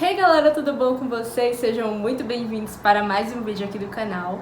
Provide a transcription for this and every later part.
Hey galera, tudo bom com vocês? Sejam muito bem-vindos para mais um vídeo aqui do canal.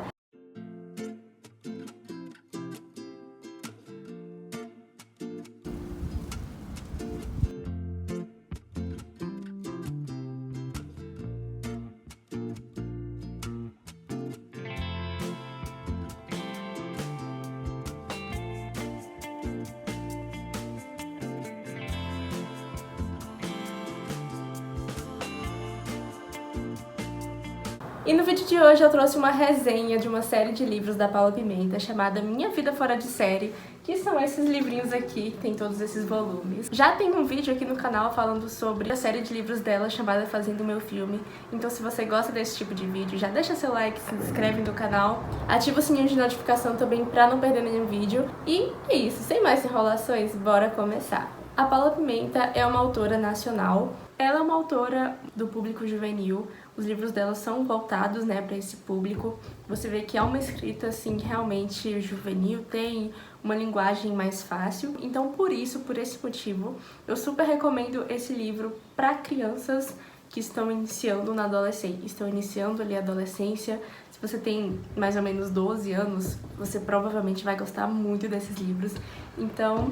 E no vídeo de hoje eu trouxe uma resenha de uma série de livros da Paula Pimenta chamada Minha Vida Fora de Série, que são esses livrinhos aqui, tem todos esses volumes. Já tem um vídeo aqui no canal falando sobre a série de livros dela chamada Fazendo Meu Filme, então se você gosta desse tipo de vídeo, já deixa seu like, se inscreve no canal, ativa o sininho de notificação também pra não perder nenhum vídeo. E é isso, sem mais enrolações, bora começar! A Paula Pimenta é uma autora nacional. Ela é uma autora do público juvenil. Os livros dela são voltados, para esse público. Você vê que é uma escrita assim realmente juvenil, tem uma linguagem mais fácil. Então, por esse motivo, eu super recomendo esse livro para crianças que estão iniciando na adolescência, estão iniciando ali a adolescência. Se você tem mais ou menos 12 anos, você provavelmente vai gostar muito desses livros. Então,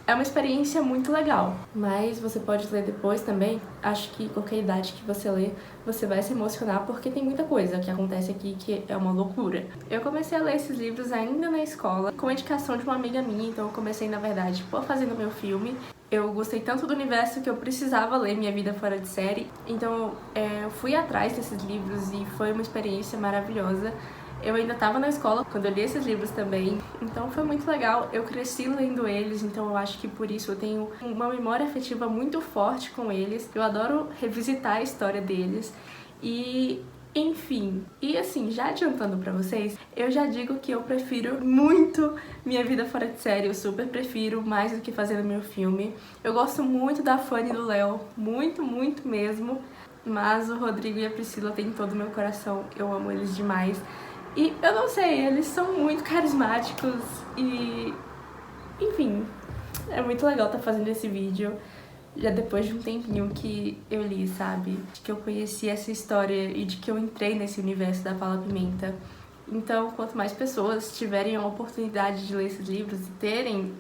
é uma experiência muito legal, mas você pode ler depois também. Acho que qualquer idade que você lê, você vai se emocionar, porque tem muita coisa que acontece aqui que é uma loucura. Eu comecei a ler esses livros ainda na escola, com a indicação de uma amiga minha, então eu comecei, na verdade, por Fazendo Meu Filme. Eu gostei tanto do universo que eu precisava ler Minha Vida Fora de Série, então eu fui atrás desses livros e foi uma experiência maravilhosa. Eu ainda estava na escola quando eu li esses livros também, então foi muito legal. Eu cresci lendo eles, então eu acho que por isso eu tenho uma memória afetiva muito forte com eles. Eu adoro revisitar a história deles e... enfim, e assim, já adiantando pra vocês, eu já digo que eu prefiro muito Minha Vida Fora de Série, eu super prefiro, mais do que Fazendo Meu Filme. Eu gosto muito da Fanny e do Léo, muito, muito mesmo, mas o Rodrigo e a Priscila têm todo o meu coração, eu amo eles demais. E eu não sei, eles são muito carismáticos e... enfim, é muito legal estar fazendo esse vídeo. Já depois de um tempinho que eu li, sabe? De que eu conheci essa história e de que eu entrei nesse universo da Paula Pimenta. Então, quanto mais pessoas tiverem a oportunidade de ler esses livros e terem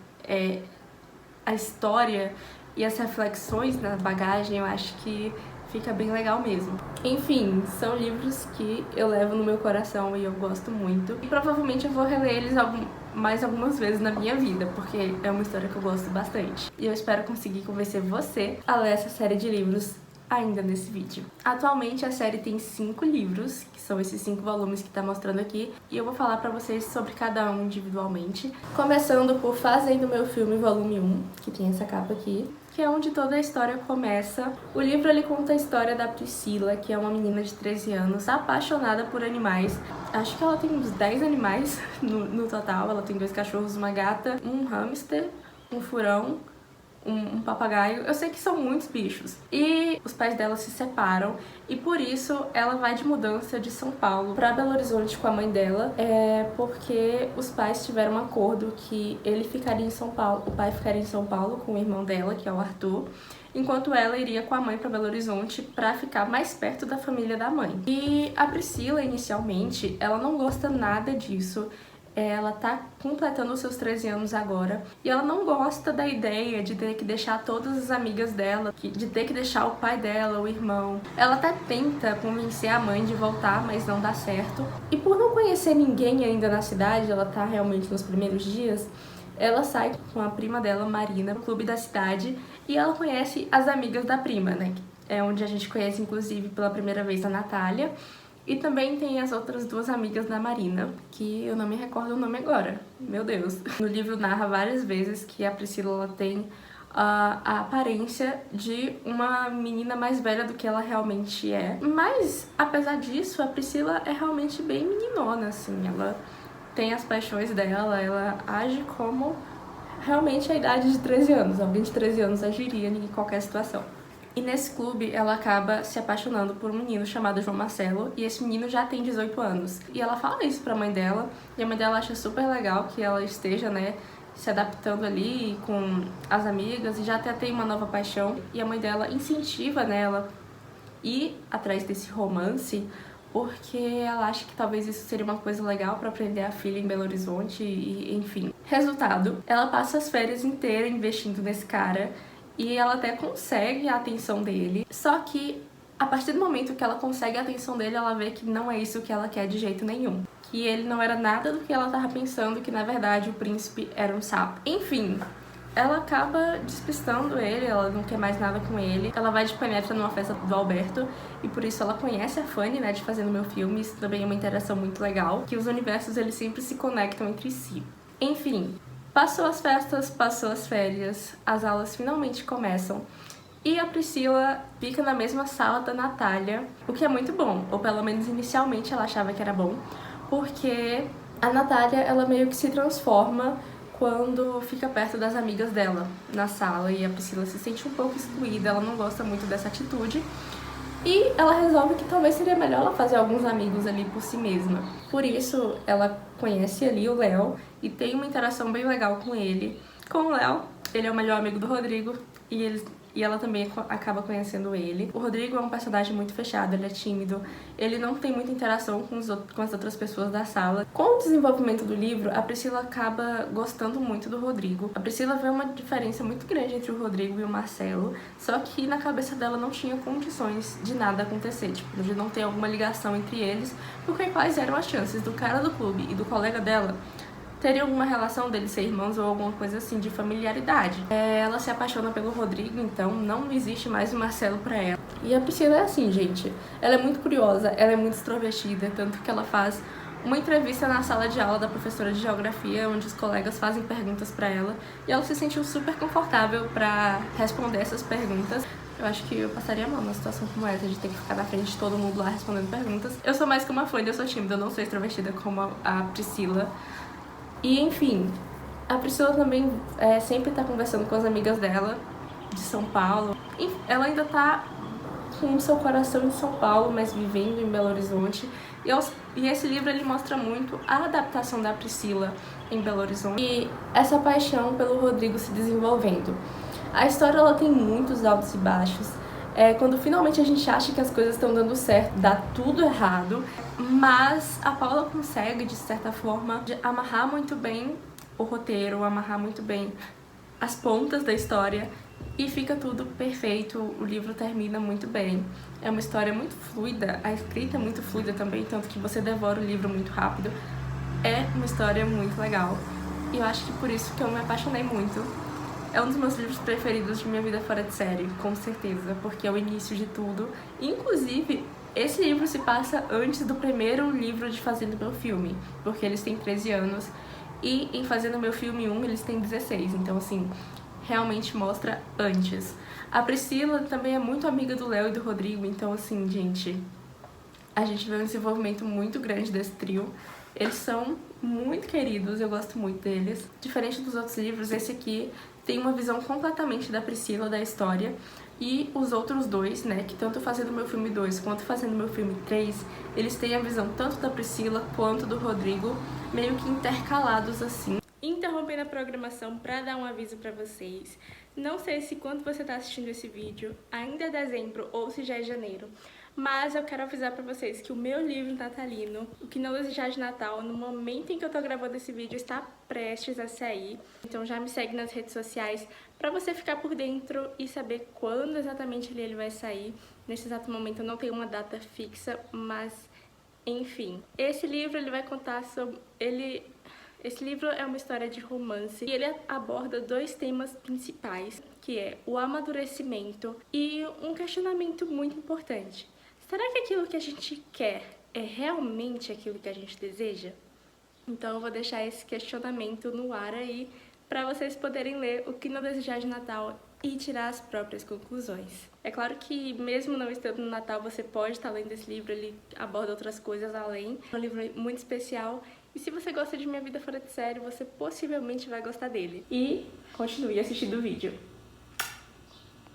a história e as reflexões na bagagem, eu acho que fica bem legal mesmo. Enfim, são livros que eu levo no meu coração e eu gosto muito. E provavelmente eu vou reler eles mais algumas vezes na minha vida, porque é uma história que eu gosto bastante. E eu espero conseguir convencer você a ler essa série de livros ainda nesse vídeo. Atualmente a série tem 5 livros, que são esses 5 volumes que tá mostrando aqui, e eu vou falar pra vocês sobre cada um individualmente. Começando por Fazendo Meu Filme, volume 1, que tem essa capa aqui, que é onde toda a história começa. O livro ele conta a história da Priscila, que é uma menina de 13 anos, apaixonada por animais. Acho que ela tem uns 10 animais no total. Ela tem 2 cachorros, uma gata, um hamster, um furão, um papagaio. Eu sei que são muitos bichos. E os pais dela se separam e por isso ela vai de mudança de São Paulo para Belo Horizonte com a mãe dela, porque os pais tiveram um acordo que ele ficaria em São Paulo, o pai ficaria em São Paulo com o irmão dela, que é o Arthur, enquanto ela iria com a mãe para Belo Horizonte para ficar mais perto da família da mãe. E a Priscila, inicialmente, ela não gosta nada disso. Ela tá completando os seus 13 anos agora e ela não gosta da ideia de ter que deixar todas as amigas dela, de ter que deixar o pai dela, o irmão. Ela até tenta convencer a mãe de voltar, mas não dá certo. E por não conhecer ninguém ainda na cidade, ela tá realmente nos primeiros dias, ela sai com a prima dela, Marina, no clube da cidade, e ela conhece as amigas da prima, É onde a gente conhece, inclusive, pela primeira vez a Natália. E também tem as outras 2 amigas da Marina, que eu não me recordo o nome agora, meu Deus. No livro narra várias vezes que a Priscila tem a aparência de uma menina mais velha do que ela realmente é. Mas, apesar disso, a Priscila é realmente bem meninona, assim. Ela tem as paixões dela, ela age como realmente a idade de 13 anos. Alguém de 13 anos agiria em qualquer situação. E nesse clube ela acaba se apaixonando por um menino chamado João Marcelo, e esse menino já tem 18 anos. E ela fala isso pra mãe dela, e a mãe dela acha super legal que ela esteja, se adaptando ali com as amigas, e já até tem uma nova paixão. E a mãe dela incentiva nela ir atrás desse romance porque ela acha que talvez isso seria uma coisa legal pra prender a filha em Belo Horizonte e enfim. Resultado, ela passa as férias inteiras investindo nesse cara e ela até consegue a atenção dele, só que a partir do momento que ela consegue a atenção dele, ela vê que não é isso que ela quer de jeito nenhum. Que ele não era nada do que ela tava pensando, que na verdade o príncipe era um sapo. Enfim, ela acaba despistando ele, ela não quer mais nada com ele. Ela vai de penetra numa festa do Alberto e por isso ela conhece a Fanny, né, de Fazendo Meu Filme. Isso também é uma interação muito legal, que os universos eles sempre se conectam entre si. Enfim, passou as festas, passou as férias, as aulas finalmente começam e a Priscila fica na mesma sala da Natália, o que é muito bom, ou pelo menos inicialmente ela achava que era bom, porque a Natália ela meio que se transforma quando fica perto das amigas dela na sala e a Priscila se sente um pouco excluída, ela não gosta muito dessa atitude e ela resolve que talvez seria melhor ela fazer alguns amigos ali por si mesma. Por isso ela conhece ali o Léo e tem uma interação bem legal com ele. Com o Léo, ele é o melhor amigo do Rodrigo e ela também acaba conhecendo ele. O Rodrigo é um personagem muito fechado, ele é tímido, ele não tem muita interação com as outras pessoas da sala. Com o desenvolvimento do livro, a Priscila acaba gostando muito do Rodrigo. A Priscila vê uma diferença muito grande entre o Rodrigo e o Marcelo, só que na cabeça dela não tinha condições de nada acontecer, tipo, de não ter alguma ligação entre eles, porque quais eram as chances do cara do clube e do colega dela teria alguma relação deles ser irmãos ou alguma coisa assim de familiaridade. Ela se apaixona pelo Rodrigo, então não existe mais o Marcelo pra ela. E a Priscila é assim, gente. Ela é muito curiosa, ela é muito extrovertida, tanto que ela faz uma entrevista na sala de aula da professora de geografia, onde os colegas fazem perguntas pra ela, e ela se sentiu super confortável pra responder essas perguntas. Eu acho que eu passaria mal numa situação como essa, de ter que ficar na frente de todo mundo lá respondendo perguntas. Eu sou mais que uma fã, eu sou tímida, eu não sou extrovertida como a Priscila. E enfim, a Priscila também sempre tá conversando com as amigas dela de São Paulo. E ela ainda tá com o seu coração em São Paulo, mas vivendo em Belo Horizonte. E esse livro ele mostra muito a adaptação da Priscila em Belo Horizonte e essa paixão pelo Rodrigo se desenvolvendo. A história ela tem muitos altos e baixos. Quando finalmente a gente acha que as coisas estão dando certo, dá tudo errado, mas a Paula consegue, de certa forma, amarrar muito bem o roteiro, amarrar muito bem as pontas da história e fica tudo perfeito, o livro termina muito bem. É uma história muito fluida, a escrita é muito fluida também, tanto que você devora o livro muito rápido. É uma história muito legal e eu acho que por isso que eu me apaixonei muito. É um dos meus livros preferidos de Minha Vida Fora de Série, com certeza, porque é o início de tudo. Inclusive, esse livro se passa antes do primeiro livro de Fazendo Meu Filme, porque eles têm 13 anos, e em Fazendo Meu Filme 1 eles têm 16, então assim, realmente mostra antes. A Priscila também é muito amiga do Léo e do Rodrigo, então assim, gente, a gente vê um desenvolvimento muito grande desse trio. Eles são muito queridos, eu gosto muito deles. Diferente dos outros livros, esse aqui tem uma visão completamente da Priscila, da história. E os outros dois, né, que tanto Fazendo Meu Filme 2 quanto Fazendo Meu Filme 3, eles têm a visão tanto da Priscila quanto do Rodrigo, meio que intercalados assim. Interrompendo a programação para dar um aviso para vocês. Não sei se quando você está assistindo esse vídeo ainda é dezembro ou se já é janeiro, mas eu quero avisar pra vocês que o meu livro natalino, O Que Não Desejar de Natal, no momento em que eu tô gravando esse vídeo, está prestes a sair. Então já me segue nas redes sociais pra você ficar por dentro e saber quando exatamente ele vai sair. Nesse exato momento eu não tenho uma data fixa, mas enfim. Esse livro ele vai contar sobre... Esse livro é uma história de romance e ele aborda dois temas principais, que é o amadurecimento e um questionamento muito importante. Será que aquilo que a gente quer é realmente aquilo que a gente deseja? Então eu vou deixar esse questionamento no ar aí para vocês poderem ler O Que Não Desejar de Natal e tirar as próprias conclusões. É claro que mesmo não estando no Natal, você pode estar lendo esse livro, ele aborda outras coisas além. É um livro muito especial e se você gosta de Minha Vida Fora de Série, você possivelmente vai gostar dele. E continue assistindo o vídeo.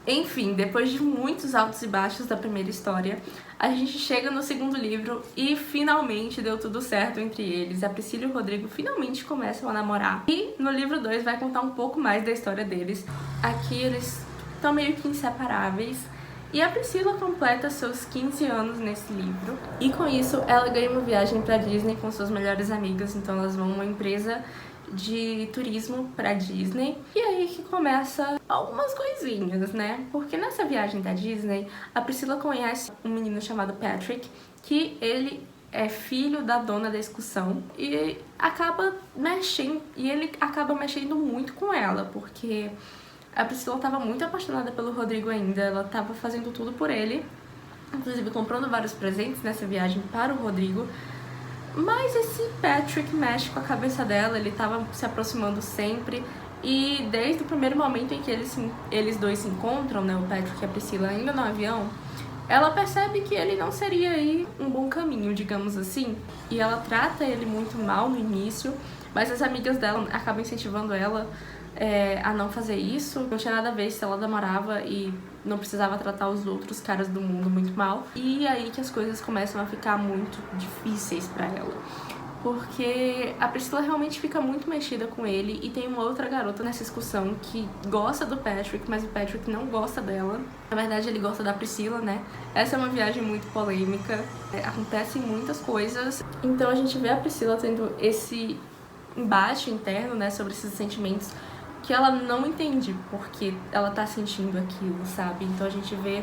Enfim, depois de muitos altos e baixos da primeira história, a gente chega no segundo livro e finalmente deu tudo certo entre eles. A Priscila e o Rodrigo finalmente começam a namorar. E no livro 2 vai contar um pouco mais da história deles. Aqui eles estão meio que inseparáveis E a Priscila completa seus 15 anos nesse livro. E com isso, ela ganha uma viagem pra Disney com suas melhores amigas. Então elas vão uma empresa de turismo pra Disney. E aí que começa algumas coisinhas, né? Porque nessa viagem da Disney, a Priscila conhece um menino chamado Patrick, que ele é filho da dona da excursão e ele acaba mexendo muito com ela, porque a Priscila estava muito apaixonada pelo Rodrigo ainda, ela estava fazendo tudo por ele, inclusive comprando vários presentes nessa viagem para o Rodrigo. Mas esse Patrick mexe com a cabeça dela, ele estava se aproximando sempre. E desde o primeiro momento em que eles dois se encontram, né, o Patrick e a Priscila ainda no avião, ela percebe que ele não seria aí um bom caminho, digamos assim. E ela trata ele muito mal no início, mas as amigas dela acabam incentivando ela a não fazer isso. Não tinha nada a ver se ela namorava e não precisava tratar os outros caras do mundo muito mal. E aí que as coisas começam a ficar muito difíceis pra ela, porque a Priscila realmente fica muito mexida com ele e tem uma outra garota nessa excursão que gosta do Patrick, mas o Patrick não gosta dela. Na verdade, ele gosta da Priscila, né? Essa é uma viagem muito polêmica, acontecem muitas coisas. Então a gente vê a Priscila tendo esse embate interno, né, sobre esses sentimentos que ela não entende porque ela tá sentindo aquilo, sabe? Então a gente vê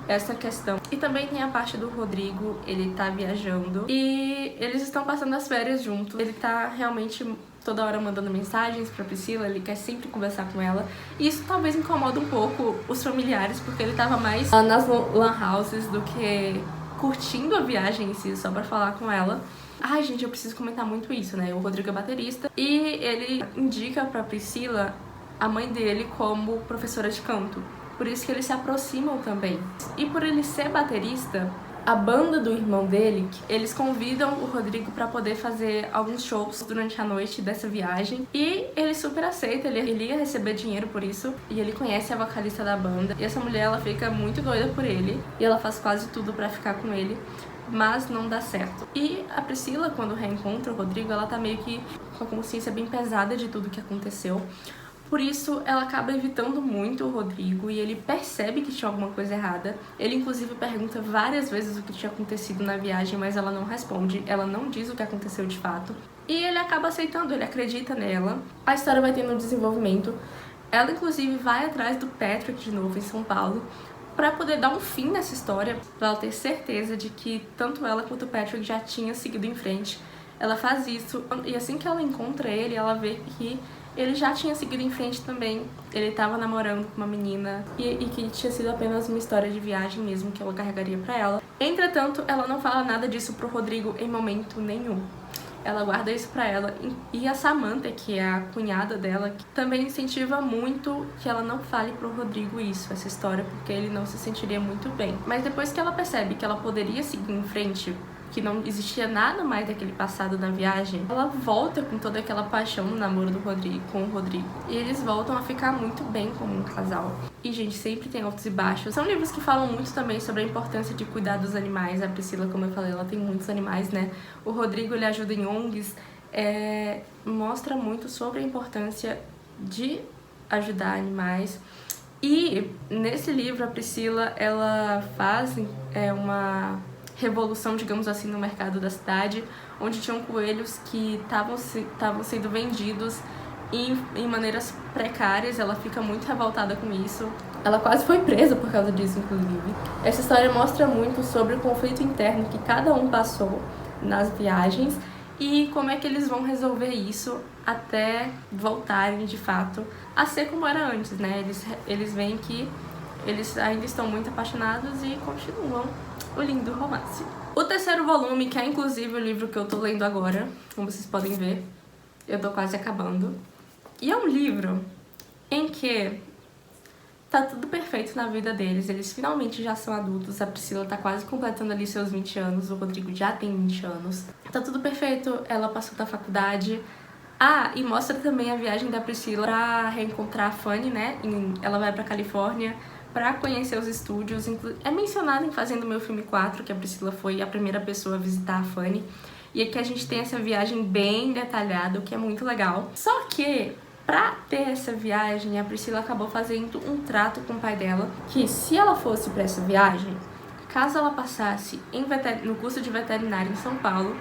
essa questão. E também tem a parte do Rodrigo, ele tá viajando e eles estão passando as férias juntos. Ele tá realmente toda hora mandando mensagens pra Priscila, ele quer sempre conversar com ela. E isso talvez incomoda um pouco os familiares, porque ele tava mais nas lan houses do que curtindo a viagem em si, só pra falar com ela. Ai, gente, eu preciso comentar muito isso, né? O Rodrigo é baterista e ele indica pra Priscila a mãe dele como professora de canto. Por isso que eles se aproximam também. E por ele ser baterista, a banda do irmão dele, eles convidam o Rodrigo pra poder fazer alguns shows durante a noite dessa viagem. E ele super aceita, ele ia receber dinheiro por isso. E ele conhece a vocalista da banda. E essa mulher, ela fica muito doida por ele. E ela faz quase tudo pra ficar com ele, mas não dá certo. E a Priscila, quando reencontra o Rodrigo, ela tá meio que com a consciência bem pesada de tudo que aconteceu. Por isso, ela acaba evitando muito o Rodrigo e ele percebe que tinha alguma coisa errada. Ele, inclusive, pergunta várias vezes o que tinha acontecido na viagem, mas ela não responde, ela não diz o que aconteceu de fato. E ele acaba aceitando, ele acredita nela. A história vai tendo um desenvolvimento. Ela, inclusive, vai atrás do Patrick de novo em São Paulo para poder dar um fim nessa história, para ela ter certeza de que tanto ela quanto o Patrick já tinham seguido em frente. Ela faz isso e assim que ela encontra ele, ela vê que ele já tinha seguido em frente também. Ele estava namorando com uma menina e que tinha sido apenas uma história de viagem mesmo que ela carregaria pra ela. Entretanto, ela não fala nada disso pro Rodrigo em momento nenhum. Ela guarda isso pra ela. E a Samantha, que é a cunhada dela, que também incentiva muito que ela não fale pro Rodrigo isso, essa história, porque ele não se sentiria muito bem. Mas depois que ela percebe que ela poderia seguir em frente, que não existia nada mais daquele passado na viagem, ela volta com toda aquela paixão no namoro com o Rodrigo. E eles voltam a ficar muito bem como um casal. E, gente, sempre tem altos e baixos. São livros que falam muito também sobre a importância de cuidar dos animais. A Priscila, como eu falei, ela tem muitos animais, né? O Rodrigo, ele ajuda em ONGs, mostra muito sobre a importância de ajudar animais. E nesse livro, a Priscila, ela faz uma revolução, digamos assim, no mercado da cidade, onde tinham coelhos que estavam sendo vendidos em maneiras precárias. Ela fica muito revoltada com isso. Ela quase foi presa por causa disso, inclusive. Essa história mostra muito sobre o conflito interno que cada um passou nas viagens e como é que eles vão resolver isso até voltarem, de fato, a ser como era antes, né? Eles veem que eles ainda estão muito apaixonados e continuam o lindo romance. O terceiro volume, que é inclusive o livro que eu tô lendo agora, como vocês podem ver, eu tô quase acabando. E é um livro em que tá tudo perfeito na vida deles, eles finalmente já são adultos, a Priscila tá quase completando ali seus 20 anos, o Rodrigo já tem 20 anos. Tá tudo perfeito, ela passou da faculdade. Ah, e mostra também a viagem da Priscila pra reencontrar a Fanny, né? Ela vai pra Califórnia pra conhecer os estúdios. É mencionado em Fazendo Meu Filme 4, que a Priscila foi a primeira pessoa a visitar a Fanny. E aqui a gente tem essa viagem bem detalhada, o que é muito legal. Só que Pra ter essa viagem, a Priscila acabou fazendo um trato com o pai dela, que se ela fosse pra essa viagem, caso ela passasse no curso de veterinária em São Paulo,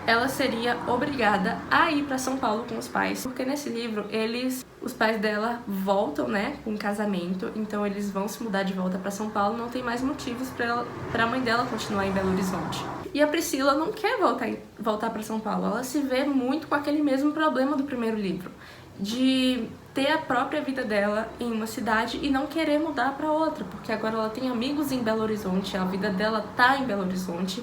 ela seria obrigada a ir para São Paulo com os pais, porque nesse livro os pais dela voltam, né, com casamento, então eles vão se mudar de volta para São Paulo, não tem mais motivos para a mãe dela continuar em Belo Horizonte. E a Priscila não quer voltar para São Paulo, ela se vê muito com aquele mesmo problema do primeiro livro, de ter a própria vida dela em uma cidade e não querer mudar para outra, porque agora ela tem amigos em Belo Horizonte, a vida dela tá em Belo Horizonte.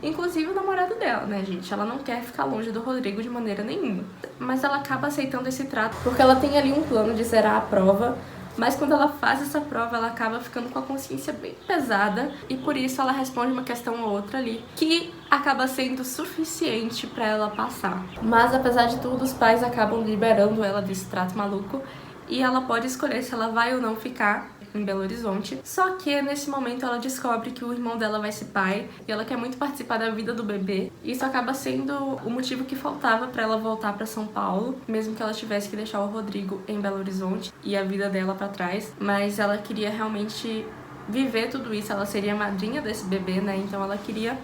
Inclusive o namorado dela, né, gente? Ela não quer ficar longe do Rodrigo de maneira nenhuma. Mas ela acaba aceitando esse trato porque ela tem ali um plano de zerar a prova. Mas quando ela faz essa prova, ela acaba ficando com a consciência bem pesada. E por isso ela responde uma questão ou outra ali, que acaba sendo suficiente pra ela passar. Mas apesar de tudo, os pais acabam liberando ela desse trato maluco. E ela pode escolher se ela vai ou não ficar em Belo Horizonte. Só que nesse momento ela descobre que o irmão dela vai ser pai e ela quer muito participar da vida do bebê. Isso acaba sendo o motivo que faltava pra ela voltar pra São Paulo, mesmo que ela tivesse que deixar o Rodrigo em Belo Horizonte e a vida dela pra trás. Mas ela queria realmente viver tudo isso, ela seria a madrinha desse bebê, né? Então ela queria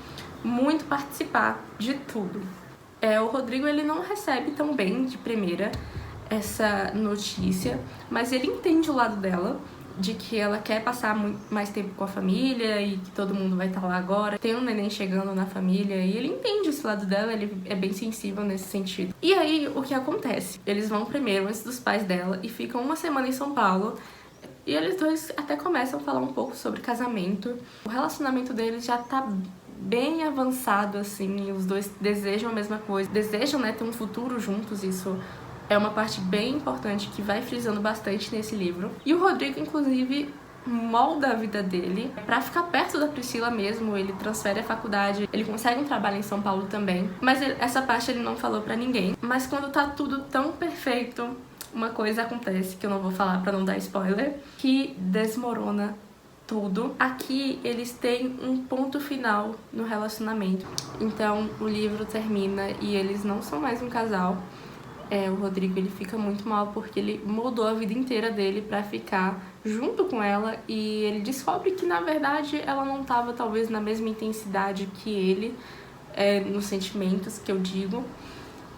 muito participar de tudo. O Rodrigo, ele não recebe tão bem de primeira essa notícia, mas ele entende o lado dela, de que ela quer passar mais tempo com a família e que todo mundo vai estar lá agora. Tem um neném chegando na família e ele entende esse lado dela, ele é bem sensível nesse sentido. E aí, o que acontece? Eles vão primeiro antes dos pais dela e ficam uma semana em São Paulo. E eles dois até começam a falar um pouco sobre casamento. O relacionamento deles já tá bem avançado, assim, os dois desejam a mesma coisa. Desejam, né, ter um futuro juntos, isso é uma parte bem importante que vai frisando bastante nesse livro. E o Rodrigo, inclusive, molda a vida dele pra ficar perto da Priscila mesmo. Ele transfere a faculdade, ele consegue um trabalho em São Paulo também. Mas essa parte ele não falou pra ninguém. Mas quando tá tudo tão perfeito, uma coisa acontece, que eu não vou falar pra não dar spoiler, que desmorona tudo. Aqui eles têm um ponto final no relacionamento. Então o livro termina e eles não são mais um casal. O Rodrigo, ele fica muito mal porque ele moldou a vida inteira dele pra ficar junto com ela e ele descobre que, na verdade, ela não tava talvez na mesma intensidade que ele, nos sentimentos, que eu digo.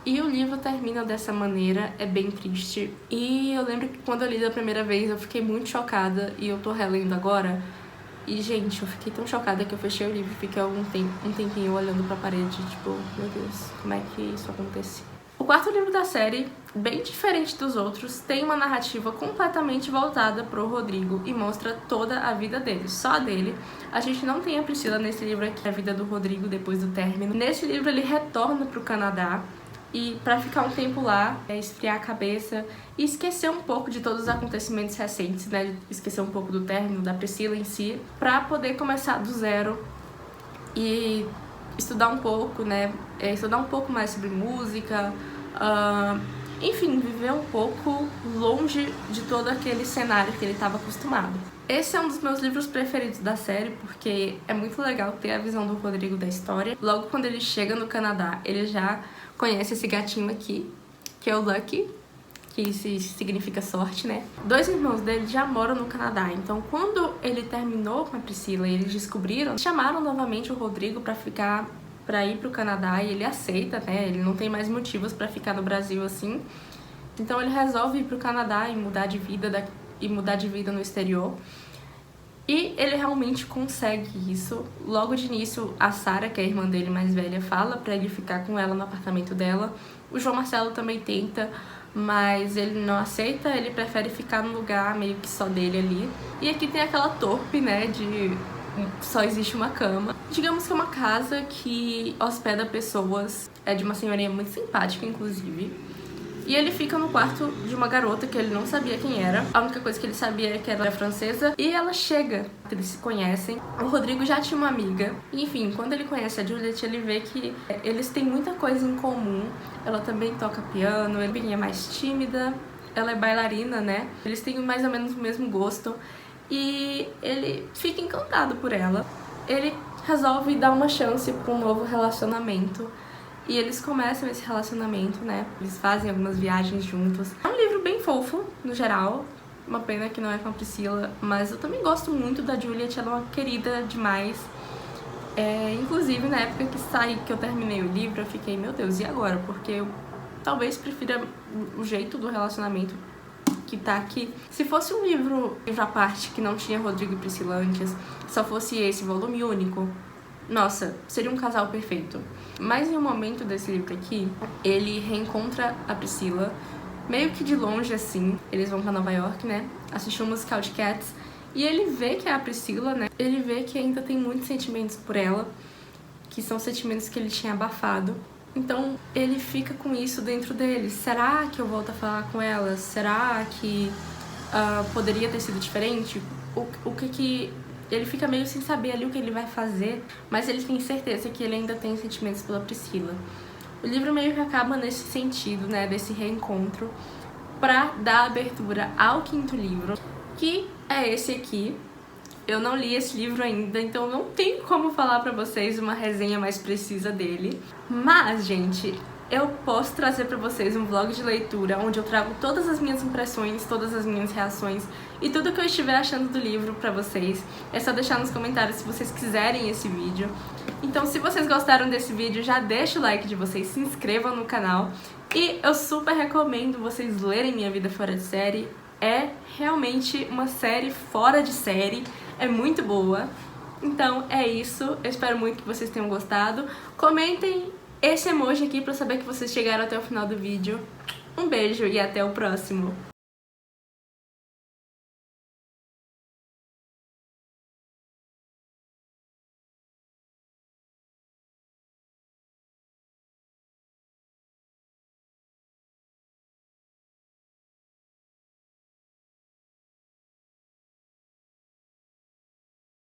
E o livro termina dessa maneira, é bem triste. E eu lembro que quando eu li da primeira vez eu fiquei muito chocada e eu tô relendo agora. E, gente, eu fiquei tão chocada que eu fechei o livro e fiquei um tempinho olhando pra parede, tipo, meu Deus, como é que isso aconteceu? O quarto livro da série, bem diferente dos outros, tem uma narrativa completamente voltada pro Rodrigo e mostra toda a vida dele, só a dele. A gente não tem a Priscila nesse livro aqui, a vida do Rodrigo depois do término. Nesse livro ele retorna pro Canadá e pra ficar um tempo lá, esfriar a cabeça e esquecer um pouco de todos os acontecimentos recentes, né? Esquecer um pouco do término, da Priscila em si, pra poder começar do zero e estudar um pouco, né? Estudar um pouco mais sobre música, enfim, viver um pouco longe de todo aquele cenário que ele estava acostumado. Esse é um dos meus livros preferidos da série, porque é muito legal ter a visão do Rodrigo da história. Logo quando ele chega no Canadá, ele já conhece esse gatinho aqui, que é o Lucky, que isso significa sorte, né? Dois irmãos dele já moram no Canadá, então quando ele terminou com a Priscila e eles descobriram, chamaram novamente o Rodrigo pra ir pro Canadá e ele aceita, né? Ele não tem mais motivos pra ficar no Brasil assim. Então ele resolve ir pro Canadá e mudar de vida no exterior. E ele realmente consegue isso. Logo de início, a Sara, que é a irmã dele mais velha, fala pra ele ficar com ela no apartamento dela. O João Marcelo também tenta, mas ele não aceita, ele prefere ficar no lugar meio que só dele ali. E aqui tem aquela torpe, né, de só existe uma cama. Digamos que é uma casa que hospeda pessoas, é de uma senhorinha muito simpática, inclusive. E ele fica no quarto de uma garota que ele não sabia quem era. A única coisa que ele sabia é que ela era francesa. E ela chega, eles se conhecem. O Rodrigo já tinha uma amiga. Enfim, quando ele conhece a Juliette, ele vê que eles têm muita coisa em comum. Ela também toca piano, ele é mais tímida. Ela é bailarina, né? Eles têm mais ou menos o mesmo gosto. E ele fica encantado por ela. Ele resolve dar uma chance para um novo relacionamento. e eles começam esse relacionamento, né? Eles fazem algumas viagens juntos. É um livro bem fofo, no geral. Uma pena que não é com a Priscila, mas eu também gosto muito da Juliet, ela é uma querida demais. Inclusive, na época que eu terminei o livro, eu fiquei, meu Deus, e agora? Porque eu talvez prefira o jeito do relacionamento que tá aqui. Se fosse um livro à parte, que não tinha Rodrigo e Priscila antes, só fosse esse volume único, nossa, seria um casal perfeito. Mas em um momento desse livro aqui, ele reencontra a Priscila, meio que de longe assim. Eles vão pra Nova York, né, assistir um musical de Cats, e ele vê que é a Priscila, né, ele vê que ainda tem muitos sentimentos por ela, que são sentimentos que ele tinha abafado. Então ele fica com isso dentro dele. Será que eu volto a falar com ela? Será que poderia ter sido diferente? O que ele fica meio sem saber ali o que ele vai fazer, mas ele tem certeza que ele ainda tem sentimentos pela Priscila. O livro meio que acaba nesse sentido, né, desse reencontro, pra dar abertura ao 5º livro, que é esse aqui. Eu não li esse livro ainda, então não tem como falar pra vocês uma resenha mais precisa dele. Mas, gente, eu posso trazer pra vocês um vlog de leitura onde eu trago todas as minhas impressões, todas as minhas reações e tudo que eu estiver achando do livro pra vocês. É só deixar nos comentários se vocês quiserem esse vídeo. Então, se vocês gostaram desse vídeo, já deixa o like de vocês, se inscrevam no canal. E eu super recomendo vocês lerem Minha Vida Fora de Série. É realmente uma série fora de série, é muito boa. Então é isso, eu espero muito que vocês tenham gostado. Comentem esse emoji aqui pra eu saber que vocês chegaram até o final do vídeo. Um beijo e até o próximo!